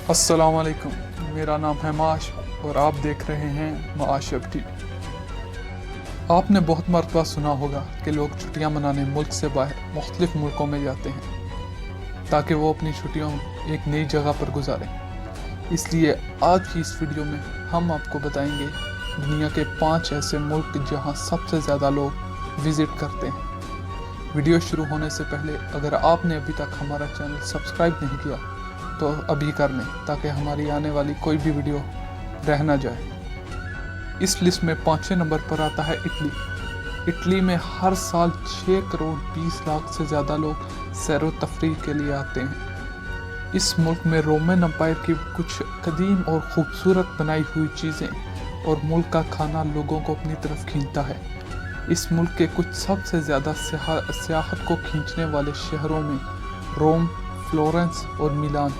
अस्सलाम वालेकुम, मेरा नाम है माश और आप देख रहे हैं माश टीवी। आपने बहुत मरतबा सुना होगा कि लोग छुट्टियां मनाने मुल्क से बाहर मुख्तलिफ मुल्कों में जाते हैं ताकि वो अपनी छुट्टियों एक नई जगह पर गुजारें। इसलिए आज की इस वीडियो में हम आपको बताएंगे दुनिया के 5 ऐसे मुल्क जहां सबसे ज़्यादा लोग विज़िट करते हैं। वीडियो शुरू होने से पहले अगर आपने अभी तक हमारा चैनल सब्सक्राइब नहीं किया तो अभी कर लें ताकि हमारी आने वाली कोई भी वीडियो रह ना जाए। इस लिस्ट में 5वें नंबर पर आता है इटली। इटली में हर साल 6 करोड़ 20 लाख से ज़्यादा लोग सैर व तफरीह के लिए आते हैं। इस मुल्क में रोमन एम्पायर की कुछ कदीम और ख़ूबसूरत बनाई हुई चीज़ें और मुल्क का खाना लोगों को अपनी तरफ खींचता है। इस मुल्क के कुछ सबसे ज़्यादा सियाहत को खींचने वाले शहरों में रोम, फ्लोरेंस और मिलान,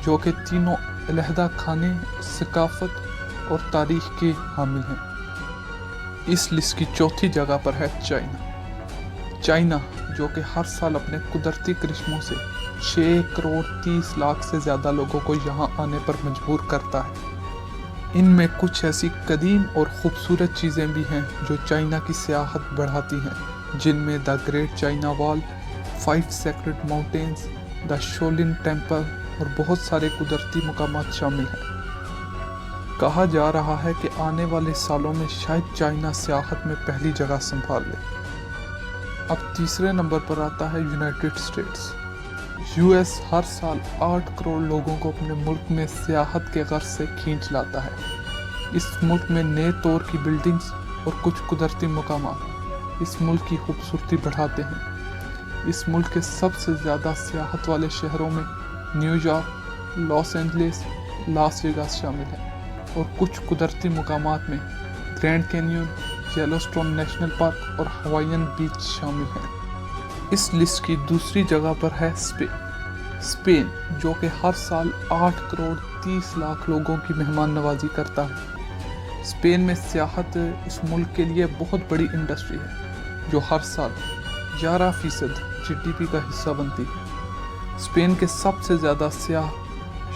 जो कि तीनों अलहदा खाने, सकाफत और तारीख के हामिल हैं। इस लिस्ट की चौथी जगह पर है चाइना, जो कि हर साल अपने कुदरती करिश्मों से 6 करोड़ 30 लाख से ज़्यादा लोगों को यहाँ आने पर मजबूर करता है। इनमें कुछ ऐसी कदीम और ख़ूबसूरत चीज़ें भी हैं जो चाइना की सियाहत बढ़ाती हैं, जिनमें the great China wall, 5 sacred mountains, the Shaolin temple और बहुत सारे कुदरती मकामात शामिल हैं। कहा जा रहा है कि आने वाले सालों में शायद चाइना सियाहत में पहली जगह संभाल ले। अब तीसरे नंबर पर आता है यूनाइटेड स्टेट्स। यूएस हर साल 8 करोड़ लोगों को अपने मुल्क में सियाहत के गर्ज से खींच लाता है। इस मुल्क में नए तौर की बिल्डिंग्स और कुछ कुदरती मकामात इस मुल्क की खूबसूरती बढ़ाते हैं। इस मुल्क के सबसे ज़्यादा सियाहत वाले शहरों में New York, Los Angeles, Las Vegas शामिल है और कुछ कुदरती मकामात में grand canyon, Yellowstone national park और हवाईयन बीच शामिल हैं। इस लिस्ट की दूसरी जगह पर है स्पेन, जो कि हर साल 8 करोड़ 30 लाख लोगों की मेहमान नवाजी करता है। स्पेन में सियाहत इस मुल्क के लिए बहुत बड़ी इंडस्ट्री है, जो हर साल 11% GDP का हिस्सा बनती है। स्पेन के सबसे ज़्यादा सियाह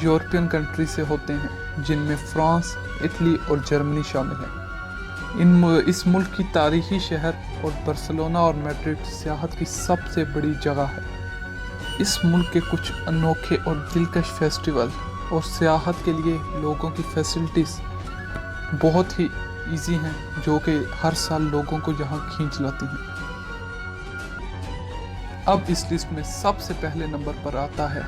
यूरोपियन कंट्री से होते हैं, जिनमें फ्रांस, इटली और जर्मनी शामिल हैं। इस मुल्क की तारीखी शहर और बार्सिलोना और मैड्रिड सियाहत की सबसे बड़ी जगह है। इस मुल्क के कुछ अनोखे और दिलकश फेस्टिवल और सियाहत के लिए लोगों की फैसिलिटीज़ बहुत ही ईजी हैं, जो कि हर साल लोगों को यहाँ खींच लाती हैं। अब इस लिस्ट में सबसे पहले नंबर पर आता है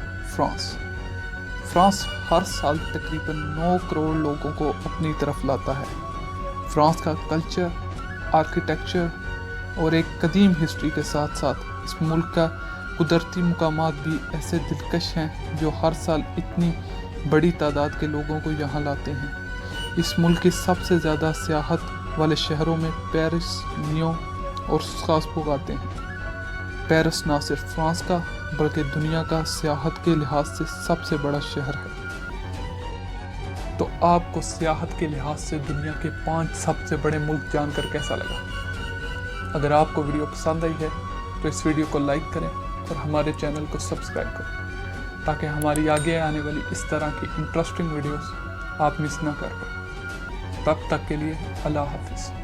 फ्रांस हर साल तकरीबन 9 करोड़ लोगों को अपनी तरफ लाता है। फ्रांस का कल्चर, आर्किटेक्चर और एक कदीम हिस्ट्री के साथ साथ इस मुल्क का कुदरती मकामात भी ऐसे दिलकश हैं जो हर साल इतनी बड़ी तादाद के लोगों को यहाँ लाते हैं। इस मुल्क के सबसे ज़्यादा सियाहत वाले शहरों में पेरिस, लियोन और स्ट्रासबर्ग आते हैं। पेरिस ना सिर्फ फ्रांस का बल्कि दुनिया का सियाहत के लिहाज से सबसे बड़ा शहर है। तो आपको सियाहत के लिहाज से दुनिया के 5 सबसे बड़े मुल्क जानकर कैसा लगा? अगर आपको वीडियो पसंद आई है तो इस वीडियो को लाइक करें और हमारे चैनल को सब्सक्राइब करें ताकि हमारी आगे आने वाली इस तरह की इंटरेस्टिंग वीडियोस आप मिस ना कर पाएं। तब तक के लिए अल्लाह हाफिज़।